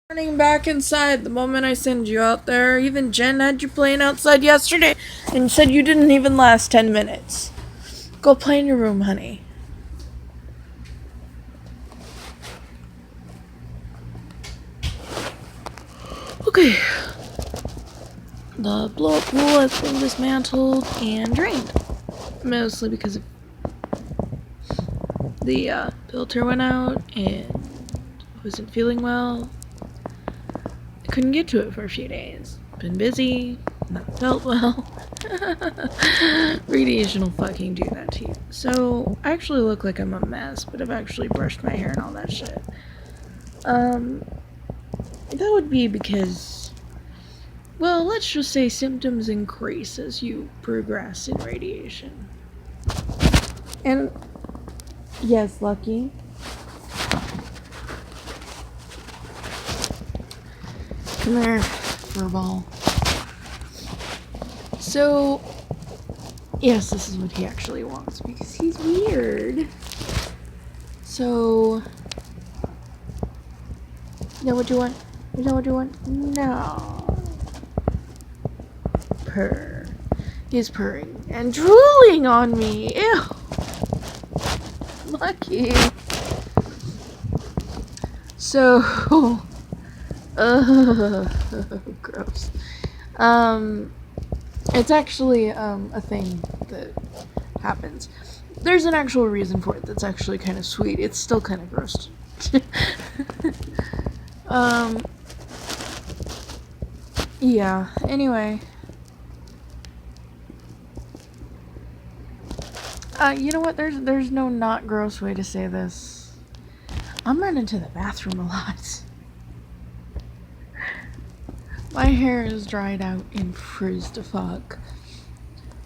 Running back inside the moment I send you out there. Even Jen had you playing outside yesterday and said you didn't even last 10 minutes. Go play in your room, honey. Okay. The blow-up pool has been dismantled and drained. Mostly because the filter went out and wasn't feeling well. I couldn't get to it for a few days. Been busy, not felt well. Radiation will fucking do that to you. So, I actually look like I'm a mess, but I've actually brushed my hair and all that shit. That would be because, well, let's just say symptoms increase as you progress in radiation. And, yes, Lucky. Come here, furball. So, yes, this is what he actually wants because he's weird. So, you know what you want? You know what you want? No. Purr. He's purring and drooling on me. Ew. Lucky. So, gross. It's actually a thing that happens. There's an actual reason for it that's actually kind of sweet. It's still kind of gross. Yeah, anyway. You know what? There's no not gross way to say this. I'm running to the bathroom a lot. My hair is dried out and frizzed to fuck.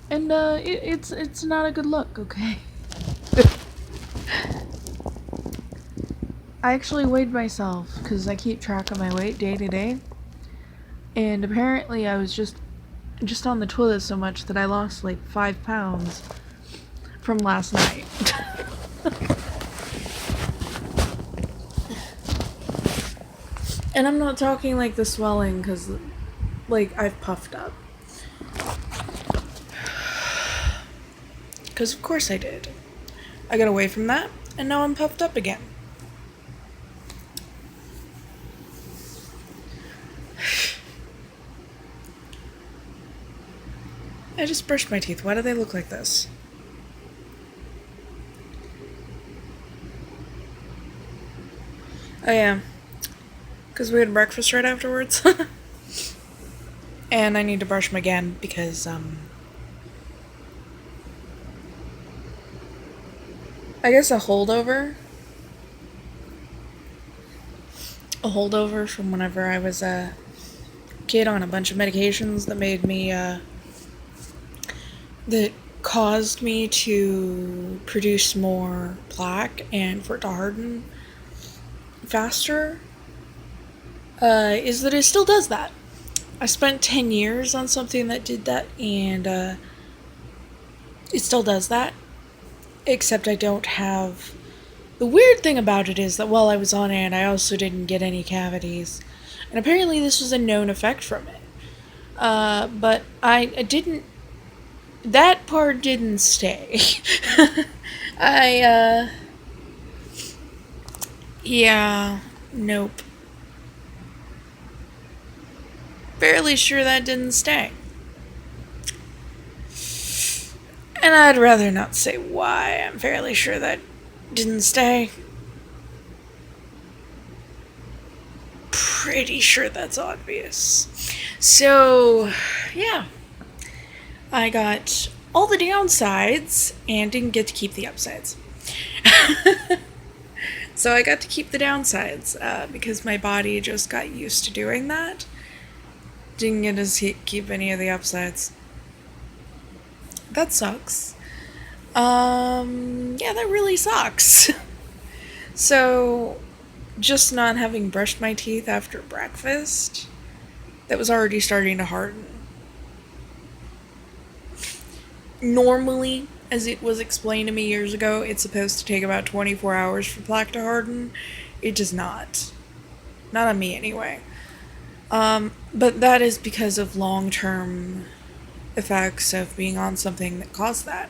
And, it's not a good look, okay? I actually weighed myself, because I keep track of my weight day to day. And apparently I was just on the toilet so much that I lost like 5 pounds from last night. And I'm not talking like the swelling, because, like, I've puffed up. Because of course I did. I got away from that, and now I'm puffed up again. I just brushed my teeth. Why do they look like this? Oh yeah. Because we had breakfast right afterwards. And I need to brush them again because, I guess a holdover from whenever I was a kid on a bunch of medications that made me, that caused me to produce more plaque and for it to harden faster, is that it still does that. I spent 10 years on something that did that, and it still does that, except I don't have... The weird thing about it is that while I was on it, I also didn't get any cavities, and apparently this was a known effect from it. But I didn't... That part didn't stay. Yeah, nope. Fairly sure that didn't stay. And I'd rather not say why I'm fairly sure that didn't stay. Pretty sure that's obvious. So, yeah. I got all the downsides and didn't get to keep the upsides. So I got to keep the downsides because my body just got used to doing that. Didn't get to keep any of the upsides. That sucks. Yeah, that really sucks. So, just not having brushed my teeth after breakfast, that was already starting to harden. Normally, as it was explained to me years ago, it's supposed to take about 24 hours for plaque to harden. It does not. Not on me, anyway. But that is because of long-term effects of being on something that caused that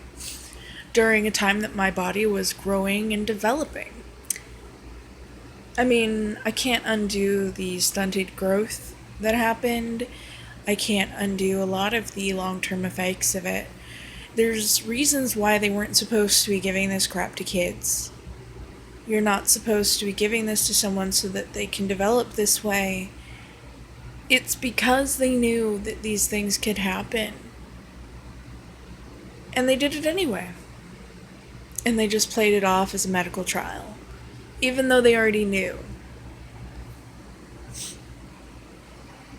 during a time that my body was growing and developing. I mean, I can't undo the stunted growth that happened. I can't undo a lot of the long term effects of it. There's reasons why they weren't supposed to be giving this crap to kids. You're not supposed to be giving this to someone so that they can develop this way. It's because they knew that these things could happen. And they did it anyway. And they just played it off as a medical trial, even though they already knew.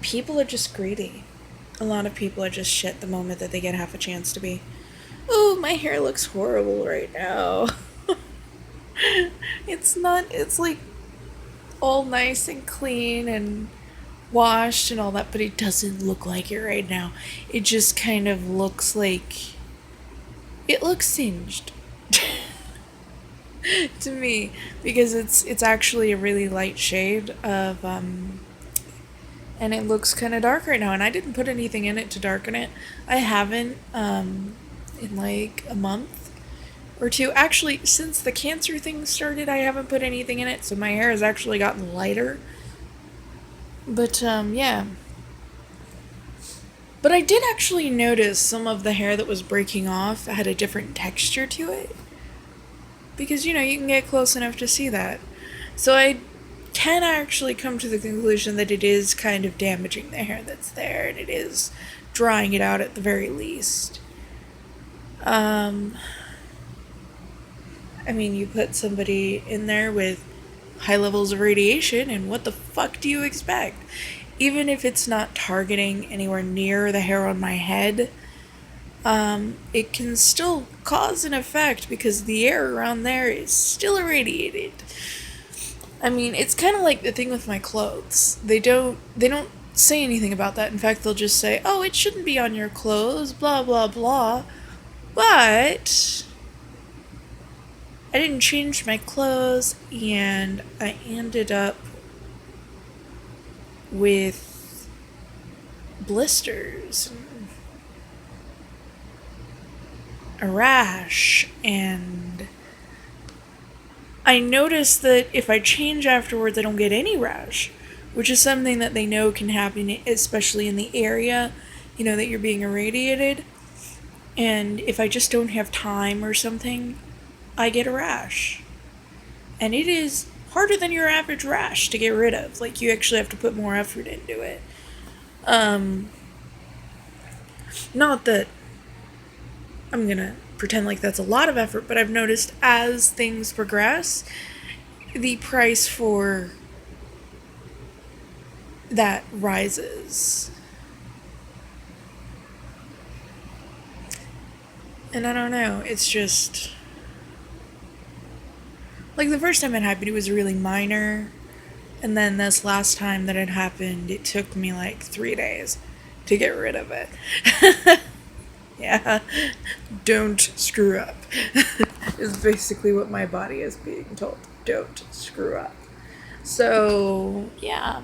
People are just greedy. A lot of people are just shit the moment that they get half a chance to be. Oh, my hair looks horrible right now. It's like all nice and clean and washed and all that, but it doesn't look like it right now. It just kind of looks like it looks singed to me, because it's actually a really light shade of and it looks kind of dark right now, and I didn't put anything in it to darken it. I haven't in like a month or two. Actually, since the cancer thing started, I haven't put anything in it, so my hair has actually gotten lighter. But yeah. But I did actually notice some of the hair that was breaking off had a different texture to it. Because, you can get close enough to see that. So I can actually come to the conclusion that it is kind of damaging the hair that's there, and it is drying it out at the very least. I mean, you put somebody in there with high levels of radiation, and what the fuck do you expect? Even if it's not targeting anywhere near the hair on my head, it can still cause an effect because the air around there is still irradiated. I mean, it's kind of like the thing with my clothes. They don't say anything about that. In fact, they'll just say, "Oh, it shouldn't be on your clothes, blah blah blah." But I didn't change my clothes, and I ended up with blisters, a rash, and I noticed that if I change afterwards, I don't get any rash, which is something that they know can happen, especially in the area, that you're being irradiated. And if I just don't have time or something, I get a rash. And it is harder than your average rash to get rid of. Like, you actually have to put more effort into it. Not that I'm gonna pretend like that's a lot of effort, but I've noticed as things progress, the price for that rises. And I don't know, it's just like the first time it happened, it was really minor. And then this last time that it happened, it took me like 3 days to get rid of it. Yeah, don't screw up is basically what my body is being told. Don't screw up. So, yeah.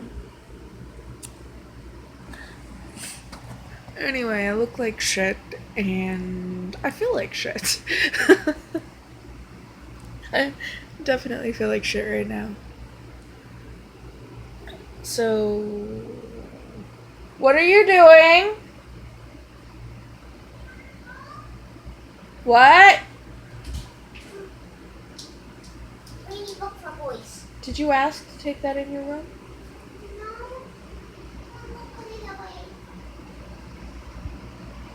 Anyway, I look like shit, and I feel like shit. I definitely feel like shit right now. So, what are you doing? What? Reading book for boys. Did you ask to take that in your room? No. I'll put it away.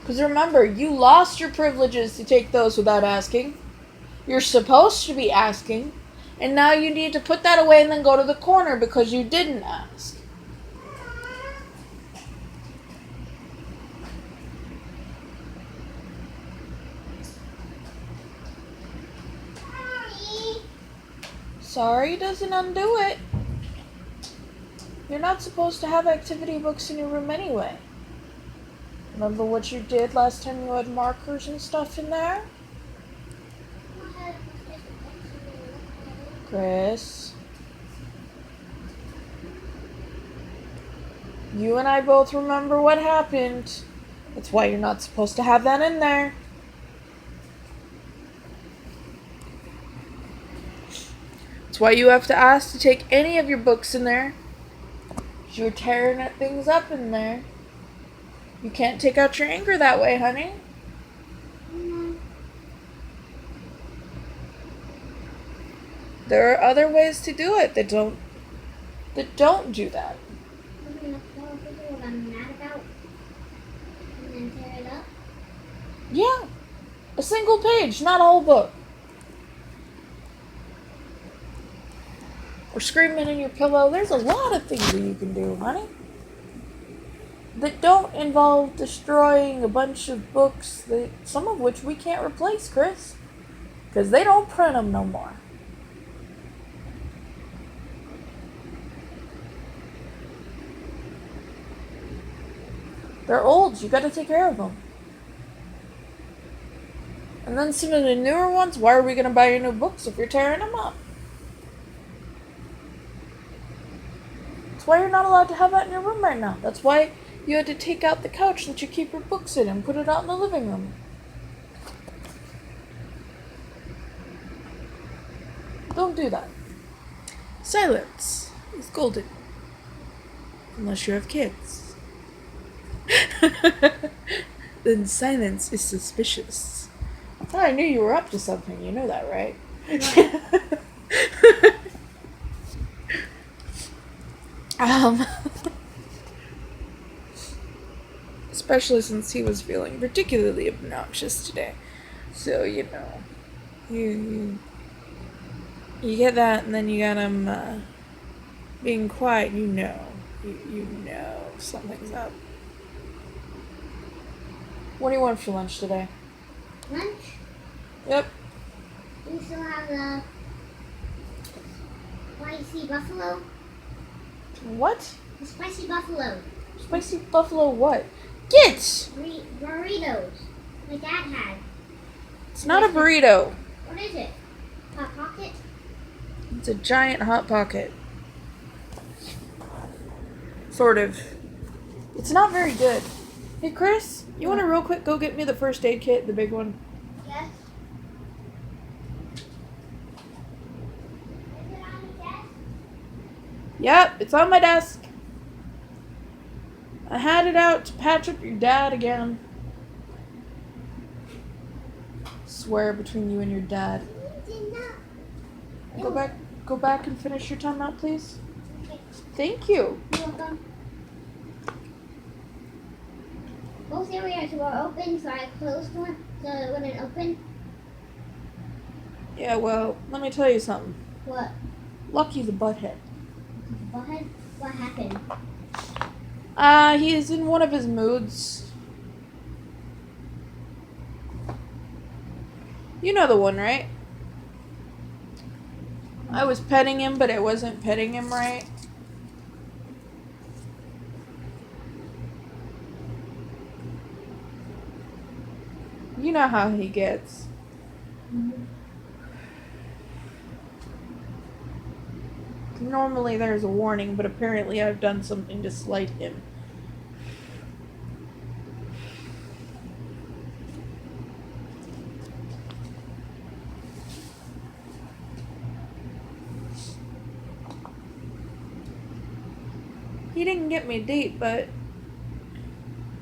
Because remember, you lost your privileges to take those without asking. You're supposed to be asking. And now you need to put that away and then go to the corner because you didn't ask. Sorry doesn't undo it. You're not supposed to have activity books in your room anyway. Remember what you did last time you had markers and stuff in there? Chris. You and I both remember what happened. That's why you're not supposed to have that in there. That's why you have to ask to take any of your books in there. You're tearing things up in there. You can't take out your anger that way, honey. No. There are other ways to do it that don't do that. I'm gonna tell people what I'm mad about and then tear it up. Yeah. A single page, not a whole book. Or screaming in your pillow. There's a lot of things that you can do, honey. That don't involve destroying a bunch of books, some of which we can't replace, Chris. Because they don't print them no more. They're old. You gotta take care of them. And then some of the newer ones, why are we gonna buy your new books if you're tearing them up? That's why you're not allowed to have that in your room right now. That's why you had to take out the couch that you keep your books in and put it out in the living room. Don't do that. Silence is golden. Unless you have kids. Then silence is suspicious. Oh, I knew you were up to something. You know that, right? Especially since he was feeling particularly obnoxious today. So, you know, you get that, and then you got him being quiet. You know something's up. What do you want for lunch today? Lunch? Yep. We still have the spicy buffalo. What? The spicy buffalo. Spicy buffalo what? Get! Burritos. My dad had. It's not a burrito. What is it? Hot Pocket? It's a giant Hot Pocket. Sort of. It's not very good. Hey, Chris, you want to real quick go get me the first aid kit, the big one? Yes. Is it on the desk? Yep, it's on my desk. I had it out to patch up your dad again. Swear between you and your dad. You did not. Go back and finish your time out, please. Okay. Thank you. You're welcome. Both areas were open, so I closed one so it wouldn't open. Yeah, well, let me tell you something. What? Lucky's a butthead. What happened? He's in one of his moods. You know the one, right? I was petting him, but I wasn't petting him right. You know how he gets. Normally there's a warning, but apparently I've done something to slight him. He didn't get me a date, but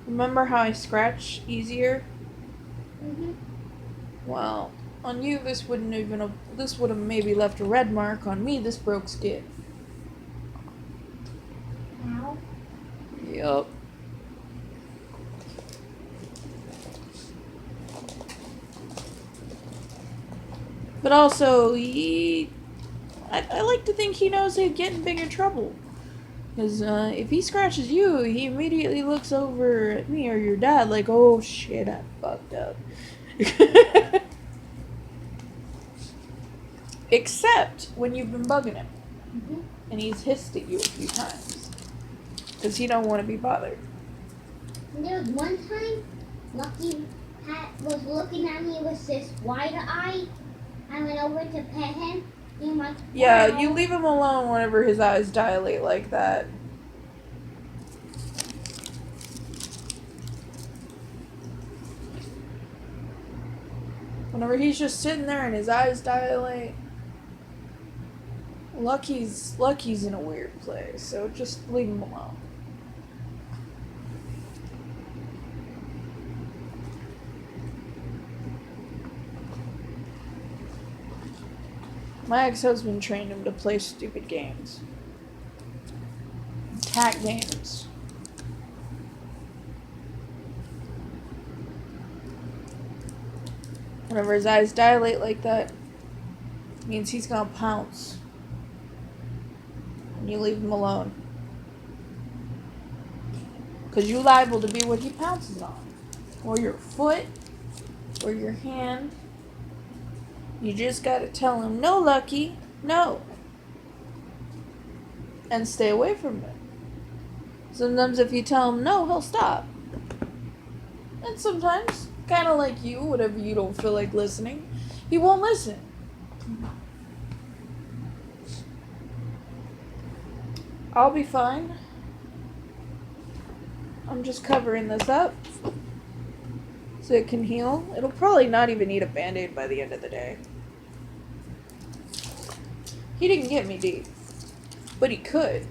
remember how I scratch easier? Mm-hmm. Well, on you this would have maybe left a red mark. On me this broke skin. Ow. Yup. But also, I like to think he knows he'd get in bigger trouble. Because if he scratches you, he immediately looks over at me or your dad like, oh shit, I fucked up. Except when you've been bugging him. Mm-hmm. And he's hissed at you a few times. Because he don't want to be bothered. And there was one time, Lucky was looking at me with this wide eye. I went over to pet him. And I'm like, Yeah, wow. you leave him alone whenever his eyes dilate like that. Whenever he's just sitting there and his eyes dilate, Lucky's in a weird place, so just leave him alone. My ex-husband trained him to play stupid games. Cat games. Whenever his eyes dilate like that, it means he's gonna pounce. And you leave him alone. Because you're liable to be what he pounces on. Or your foot, or your hand. You just gotta tell him, no, Lucky, no. And stay away from it. Sometimes if you tell him no, he'll stop. And sometimes, kind of like you, whatever you don't feel like listening, he won't listen. I'll be fine. I'm just covering this up so it can heal. It'll probably not even need a band-aid by the end of the day. He didn't get me deep, but he could.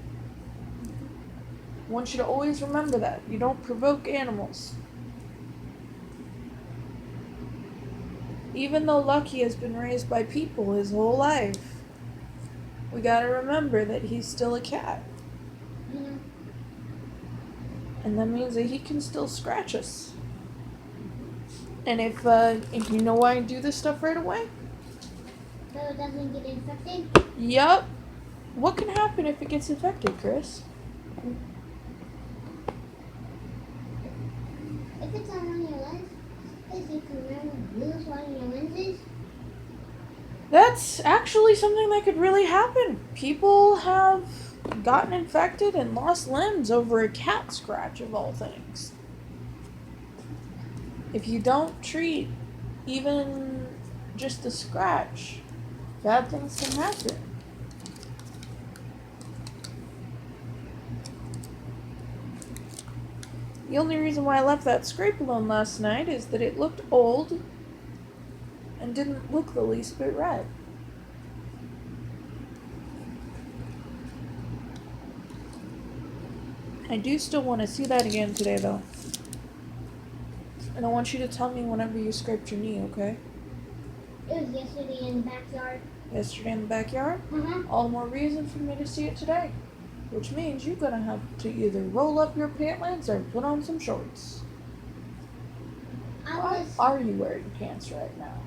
I want you to always remember that. You don't provoke animals. Even though Lucky has been raised by people his whole life, we gotta remember that he's still a cat. Yeah. And that means that he can still scratch us. And if you know why I do this stuff right away? So it doesn't get infected? Yup. What can happen if it gets infected, Chris? If it's on one of your lens, is you can lose one of your lenses? That's actually something that could really happen. People have gotten infected and lost limbs over a cat scratch, of all things. If you don't treat even just a scratch, bad things can happen. The only reason why I left that scrape alone last night is that it looked old and didn't look the least bit red. I do still want to see that again today, though. And I want you to tell me whenever you scraped your knee, okay? It was yesterday in the backyard. Yesterday in the backyard? Uh-huh. All the more reason for me to see it today. Which means you're gonna have to either roll up your pant legs or put on some shorts. Why are you wearing pants right now?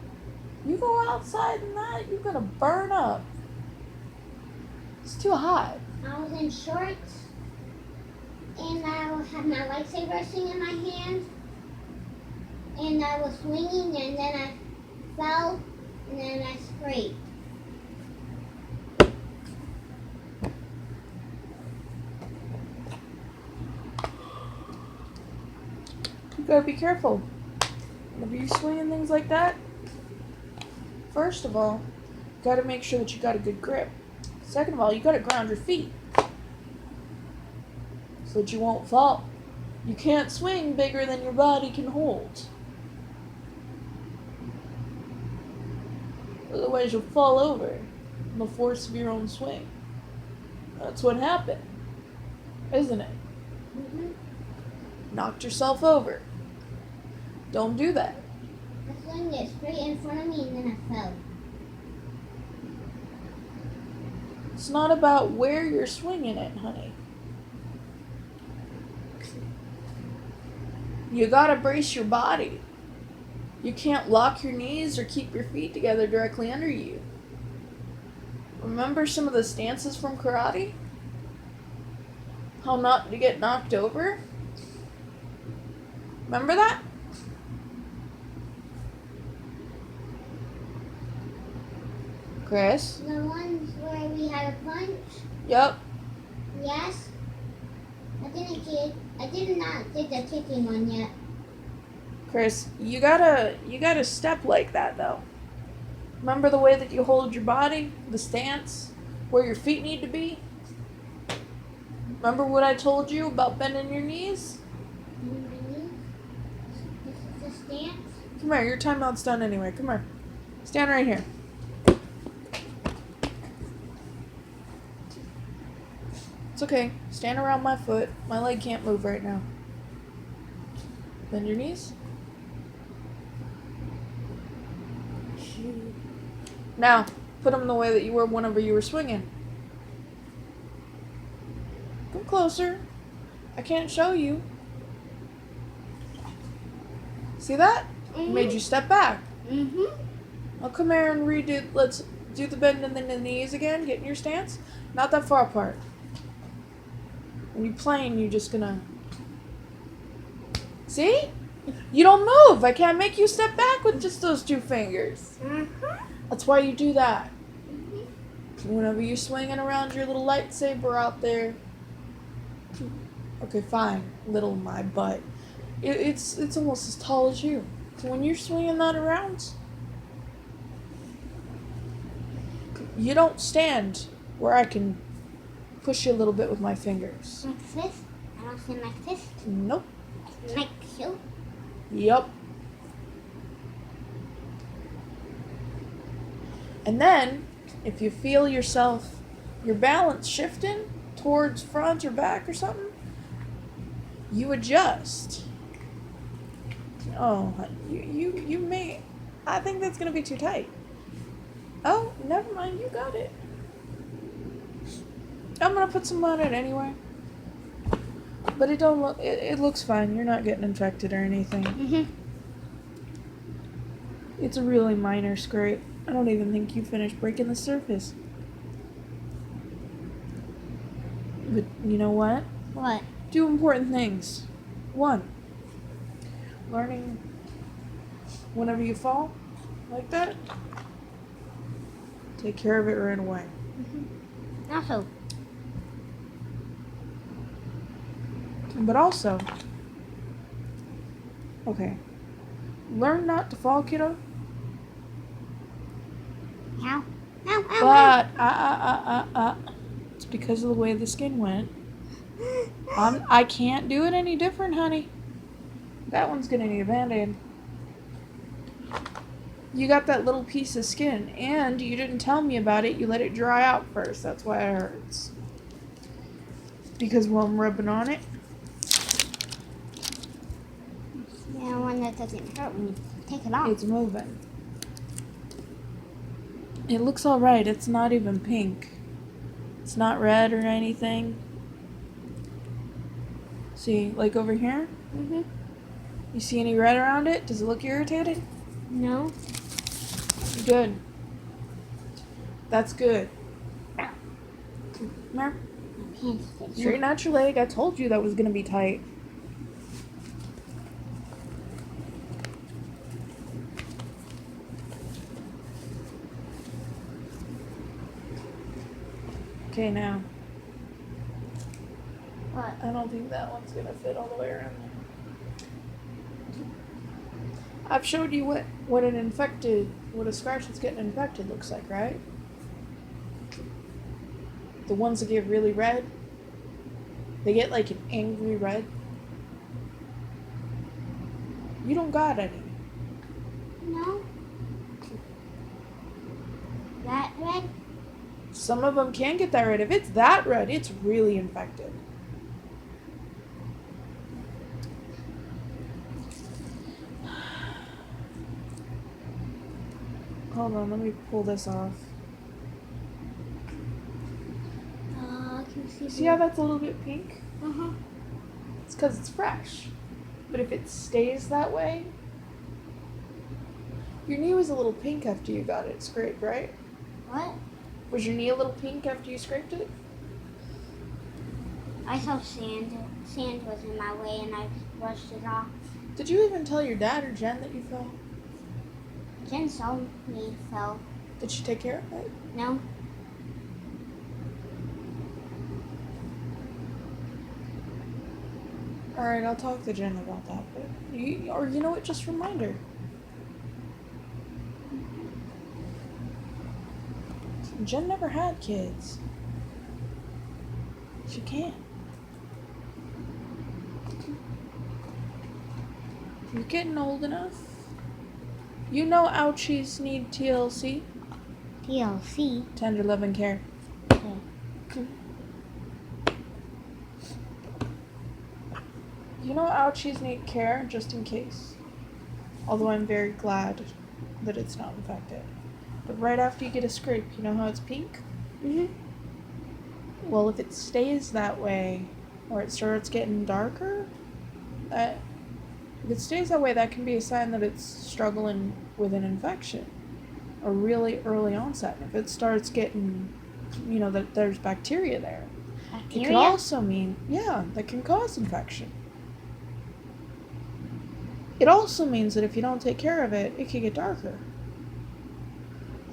You go outside in that, you're gonna burn up. It's too hot. I was in shorts, and I had my lightsaber thing in my hand, and I was swinging, and then I fell, and then I scraped. You gotta be careful. Whenever you're swinging things like that, first of all, you gotta make sure that you got a good grip. Second of all, you gotta ground your feet so that you won't fall. You can't swing bigger than your body can hold. Otherwise, you'll fall over in the force of your own swing. That's what happened, isn't it? Mm-hmm. Knocked yourself over. Don't do that. I swung it straight in front of me, and then I fell. It's not about where you're swinging it, honey. You gotta brace your body. You can't lock your knees or keep your feet together directly under you. Remember some of the stances from karate? How not to get knocked over? Remember that? Chris? The ones where we had a punch, Yep. yes. I did not get the kicking one yet. Chris, you gotta step like that though. Remember the way that you hold your body? The stance? Where your feet need to be? Remember what I told you about bending your knees? This is the stance. Come here, your timeout's done anyway. Come here. Stand right here. It's okay. Stand around my foot. My leg can't move right now. Bend your knees. Now, put them the way that you were whenever you were swinging. Come closer. I can't show you. See that? Made you step back. Now come here and redo. Let's do the bend in the knees again. Get in your stance. Not that far apart. When you're playing, you're just gonna... See? You don't move. I can't make you step back with just those two fingers. That's why you do that. Whenever you're swinging around your little lightsaber out there. Okay, fine. Little my butt. It's almost as tall as you. So when you're swinging that around, you don't stand where I can push you a little bit with my fingers. Like this? I don't stand like this. Nope. Like you. Yup. And then, if you feel yourself, your balance shifting towards front or back or something, you adjust. Oh, you may. I think that's gonna be too tight. Oh, never mind. You got it. I'm gonna put some on it anyway. But it don't look. It looks fine. You're not getting infected or anything. It's a really minor scrape. I don't even think you finished breaking the surface. But you know what? What? Do important things. 1. Learning whenever you fall, like that, take care of it right away. Also. But also, okay, learn not to fall, kiddo. Ow. Ow, ow, But, it's because of the way the skin went. I can't do it any different, honey. That one's gonna need a band-aid. You got that little piece of skin, and you didn't tell me about it. You let it dry out first. That's why it hurts. Because while I'm rubbing on it, Yeah, one that doesn't hurt when you take it off. it's moving. It looks alright. It's not even pink. It's not red or anything. See, like over here? You see any red around it? Does it look irritated? No. Good. That's good. Come here. My pants fit. Straighten out your leg. I told you that was going to be tight. Okay, now. What? I don't think that one's going to fit all the way around there. I've showed you what a scratch that's getting infected looks like, right? The ones that get really red, they get like an angry red. You don't got any. No. That red? Some of them can get that red. If it's that red, it's really infected. Hold on, let me pull this off. I can see. See how that's a little bit pink? Uh-huh. It's because it's fresh. But if it stays that way... Your knee was a little pink after you got it scraped, right? What? Was your knee a little pink after you scraped it? I saw sand. Sand was in my way and I brushed it off. Did you even tell your dad or Jen that you fell? Jen saw me fell. Did she take care of it? No. Alright, I'll talk to Jen about that. But you know what, just remind her. Jen never had kids. She can't. You're getting old enough. You know ouchies need TLC, TLC. tender love and care. Okay. You know ouchies need care just in case. Although I'm very glad that it's not infected. But right after you get a scrape, you know how it's pink? Mhm. Well, if it stays that way, or it starts getting darker, if it stays that way, that can be a sign that it's struggling with an infection. A really early onset. If it starts getting, that there's bacteria there. Bacteria? It could also mean, that can cause infection. It also means that if you don't take care of it, it can get darker.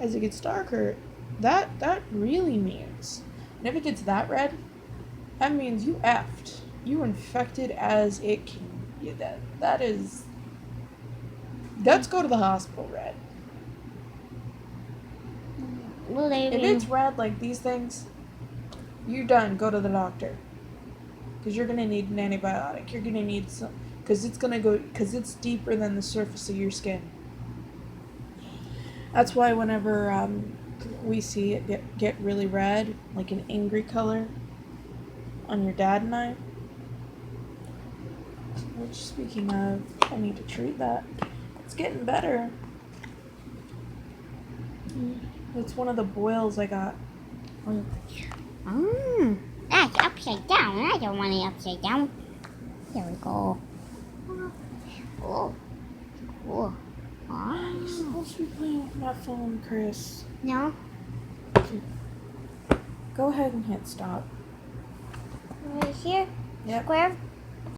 As it gets darker, that really means, and if it gets that red, that means you effed. You infected as it can. Yeah, that's go to the hospital red. Will they If be... it's red like these things, you're done. Go to the doctor. Because you're gonna need an antibiotic. You're gonna need some, because it's deeper than the surface of your skin. That's why whenever we see it get really red, like an angry color, on your dad and I, which, speaking of, I need to treat that. It's getting better. It's one of the boils I got. That's upside down. I don't want it upside down. There we go. Oh. Oh. You're supposed to be playing with my phone, Chris. No? Go ahead and hit stop. Right here? Yep. Square?